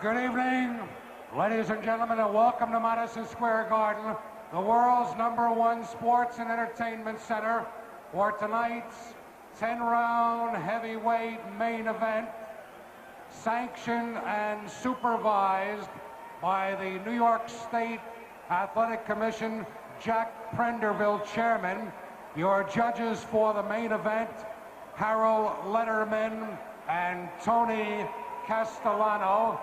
Good evening, ladies and gentlemen, and welcome to Madison Square Garden, the world's #1 sports and entertainment center, for tonight's 10-round heavyweight main event, sanctioned and supervised by the New York State Athletic Commission, Jack Prenderville, chairman. Your judges for the main event, Harold Letterman and Tony Castellano.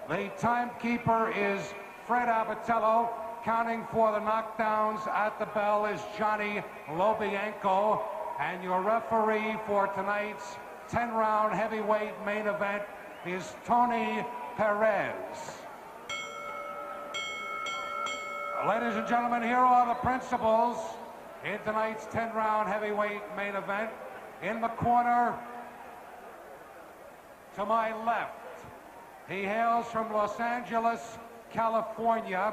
The timekeeper is Fred Abatello. Counting for the knockdowns at the bell is Johnny Lobianco. And your referee for tonight's 10-round heavyweight main event is Tony Perez. Ladies and gentlemen, here are the principals in tonight's 10-round heavyweight main event. In the corner, to my left, he hails from Los Angeles, California.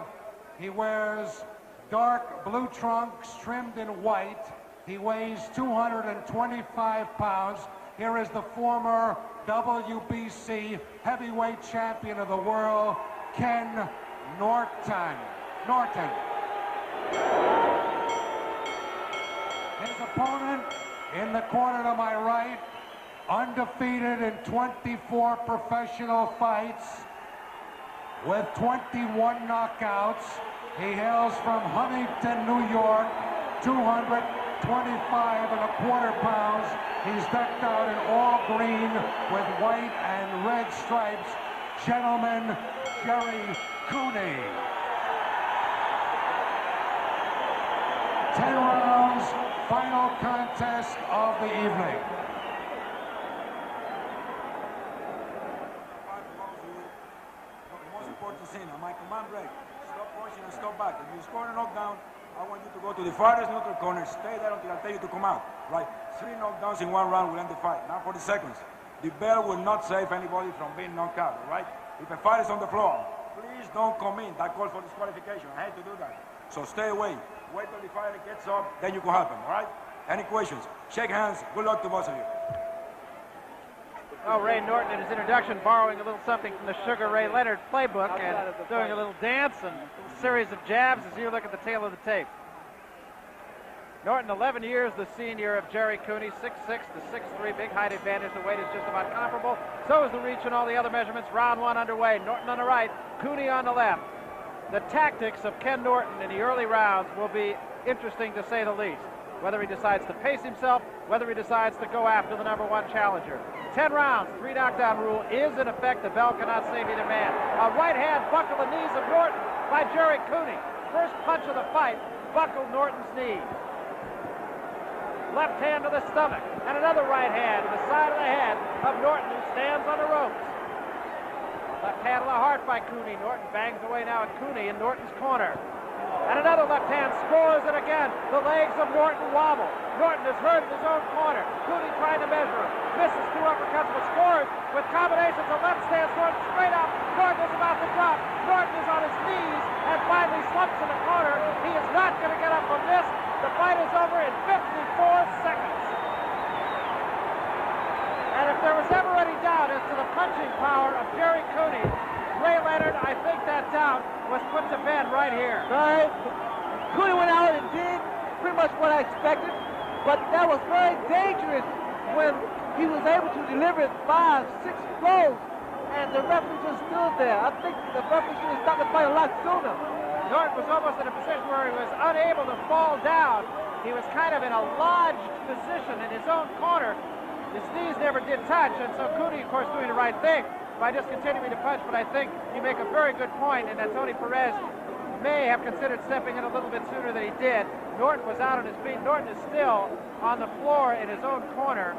He wears dark blue trunks trimmed in white. He weighs 225 pounds. Here is the former WBC heavyweight champion of the world, Ken Norton. His opponent in the corner to my right, undefeated in 24 professional fights with 21 knockouts. He hails from Huntington, New York, 225.25 pounds. He's decked out in all green with white and red stripes. Gentleman, Gerry Cooney. 10 rounds, final contest of the evening. My command break. Stop punching and stop back. If you score a knockdown, I want you to go to the farthest neutral corner. Stay there until I tell you to come out. Right? 3 knockdowns in 1 round will end the fight. Now 40 seconds. The bell will not save anybody from being knocked out. Right? If a fight is on the floor, please don't come in. That calls for disqualification. I hate to do that. So stay away. Wait till the fighter gets up, then you can help him. All right? Any questions? Shake hands. Good luck to both of you. Well, Ray Norton in his introduction borrowing a little something from the Sugar Ray Leonard playbook and doing a little dance and a series of jabs as you look at the tail of the tape. Norton, 11 years the senior of Gerry Cooney, 6'6" to 6'3", big height advantage. The weight is just about comparable. So is the reach and all the other measurements. Round 1 underway. Norton on the right, Cooney on the left. The tactics of Ken Norton in the early rounds will be interesting to say the least. Whether he decides to pace himself, whether he decides to go after the #1 challenger. 10 rounds, 3 knockdown rule is in effect. The bell cannot save either man. A right hand buckled the knees of Norton by Gerry Cooney. First punch of the fight buckled Norton's knee. Left hand to the stomach, and another right hand to the side of the head of Norton, who stands on the ropes. Left hand to the heart by Cooney. Norton bangs away now at Cooney in Norton's corner. And another left hand scores it again. The legs of Norton wobble. Norton is hurt in his own corner. Cooney trying to measure him. Misses 2 uppercuts, but scores with combinations of left stands. Norton straight up. Norton is about to drop. Norton is on his knees and finally slumps in the corner. He is not going to get up from this. The fight is over in 54 seconds. And if there was ever any doubt as to the punching power of Gerry Cooney, Ray Leonard, I think that doubt was put to bed right here. Right. Cooney went out and did pretty much what I expected, but that was very dangerous when he was able to deliver 5, 6 blows, and the referee just stood there. I think the referee should have stopped the fight a lot sooner. Norton was almost in a position where he was unable to fall down. He was kind of in a lodged position in his own corner. His knees never did touch, and so Cooney, of course, doing the right thing by just continuing to punch, but I think you make a very good point in that Tony Perez may have considered stepping in a little bit sooner than he did. Norton was out on his feet. Norton is still on the floor in his own corner.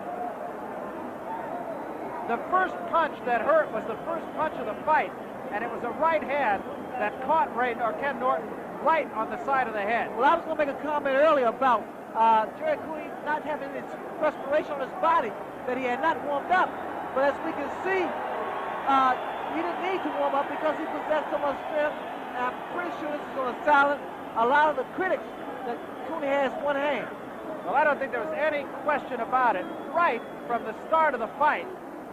The first punch that hurt was the first punch of the fight, and it was a right hand that caught Ken Norton right on the side of the head. Well, I was going to make a comment earlier about Gerry Cooney not having his respiration on his body, that he had not warmed up. But as we can see, he didn't need to warm up because he possessed so much strength. And I'm pretty sure this is going to silence a lot of the critics that Cooney has one hand. Well, I don't think there was any question about it. Right from the start of the fight,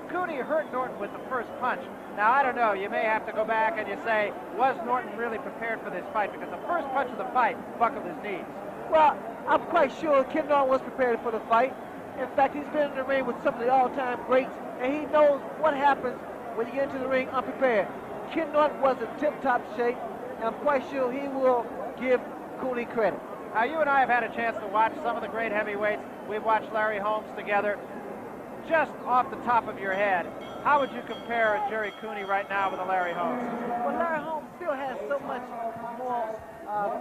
Cooney hurt Norton with the first punch. Now, I don't know. You may have to go back and you say, was Norton really prepared for this fight? Because the first punch of the fight buckled his knees. Well, I'm quite sure Ken Norton was prepared for the fight. In fact, he's been in the ring with some of the all-time greats, and he knows what happens when you get into the ring unprepared. Ken Norton was in tip-top shape, and I'm quite sure he will give Cooney credit. Now, you and I have had a chance to watch some of the great heavyweights. We've watched Larry Holmes together. Just off the top of your head, how would you compare a Jerry Cooney right now with a Larry Holmes? Well, Larry Holmes still has so much more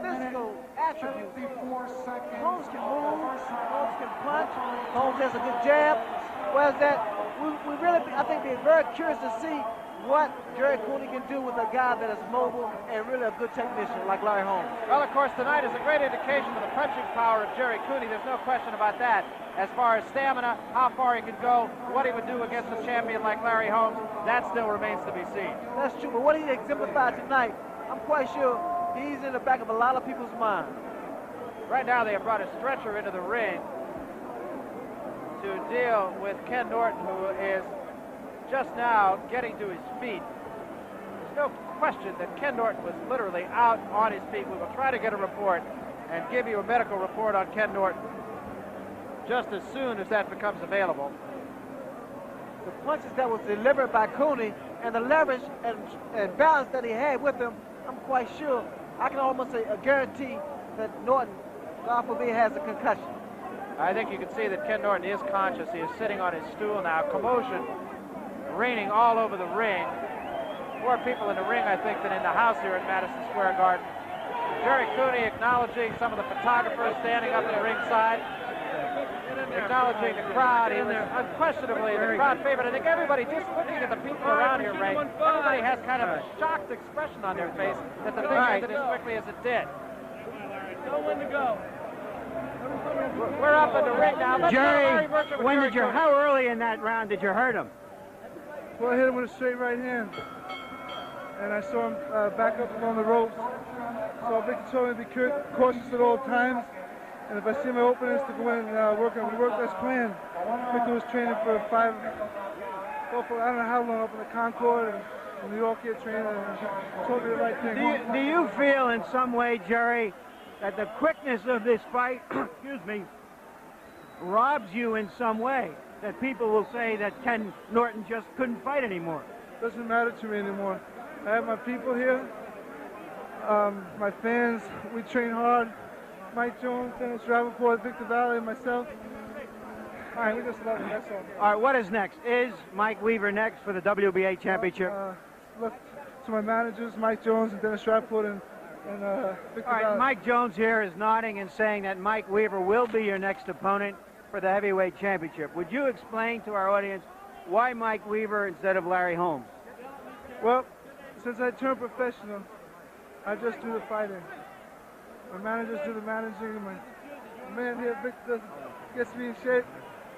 physical attributes. Holmes can move, Holmes can punch, Holmes has a good jab. Whereas that, we really, I think, be very curious to see what Jerry Cooney can do with a guy that is mobile and really a good technician like Larry Holmes. Well, of course, tonight is a great indication of the punching power of Jerry Cooney. There's no question about that. As far as stamina, how far he could go, what he would do against a champion like Larry Holmes, that still remains to be seen. That's true, but what he exemplified tonight, I'm quite sure he's in the back of a lot of people's minds. Right now, they have brought a stretcher into the ring to deal with Ken Norton, who is just now getting to his feet. There's no question that Ken Norton was literally out on his feet. We will try to get a report and give you a medical report on Ken Norton just as soon as that becomes available. The punches that was delivered by Cooney and the leverage and balance that he had with him, I'm quite sure, I can almost say a guarantee that Norton, God forbid, has a concussion. I think you can see that Ken Norton is conscious. He is sitting on his stool now. Commotion reigning all over the ring. More people in the ring, I think, than in the house here at Madison Square Garden. Jerry Cooney acknowledging some of the photographers standing up at the ringside. Acknowledging the crowd. He was unquestionably the crowd favorite. I think everybody, just looking at the people around here, Ray, everybody has kind of a shocked expression on their face that the thing ended as quickly as it did. Know when to go. We're up in the ring now. Let's Jerry, when did you? how early in that round did you hurt him? Well, I hit him with a straight right hand, and I saw him back up along the ropes. So Victor told me to be cautious at all times, and if I see my openings to go in and work on, we worked as planned. Victor was training for I don't know how long, up in the Concord and New York here training, and told me the right thing. Do you feel in some way, Jerry, that the quickness of this fight, excuse me, robs you in some way? That people will say that Ken Norton just couldn't fight anymore? Doesn't matter to me anymore. I have my people here, my fans. We train hard. Mike Jones, Dennis Rappaport, Victor Valley, and myself. All right, we just love him, that's all. All right, what is next? Is Mike Weaver next for the WBA championship? Look to my managers, Mike Jones and Dennis Rappaport and Victor All right, Valley. Mike Jones here is nodding and saying that Mike Weaver will be your next opponent for the heavyweight championship. Would you explain to our audience why Mike Weaver instead of Larry Holmes? Well, since I turned professional, I just do the fighting. My managers do the managing. My man here, Victor, gets me in shape.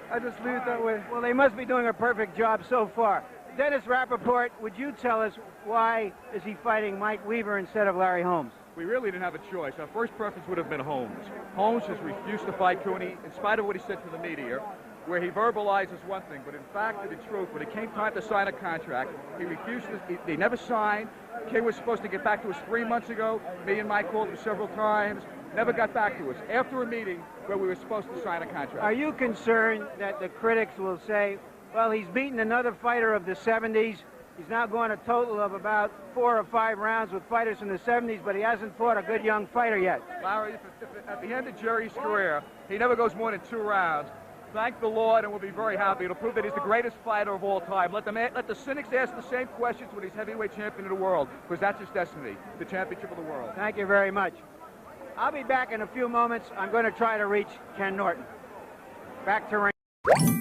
I just leave it that way. Well, they must be doing a perfect job so far. Dennis Rappaport, would you tell us why is he fighting Mike Weaver instead of Larry Holmes? We really didn't have a choice. Our first preference would have been Holmes. Holmes has refused to fight Cooney, in spite of what he said to the media, where he verbalizes one thing, but in fact, in truth, when it came time to sign a contract, he refused to, they never signed. King was supposed to get back to us 3 months ago. Me and Mike called him several times, never got back to us. After a meeting where we were supposed to sign a contract. Are you concerned that the critics will say, well, he's beaten another fighter of the 70s, he's now going a total of about 4 or 5 rounds with fighters in the 70s, but he hasn't fought a good young fighter yet? Larry, if at the end of Jerry's career, he never goes more than 2 rounds, thank the Lord, and we'll be very happy. It'll prove that he's the greatest fighter of all time. Let the cynics ask the same questions when he's heavyweight champion of the world, because that's his destiny, the championship of the world. Thank you very much. I'll be back in a few moments. I'm going to try to reach Ken Norton. Back to ring.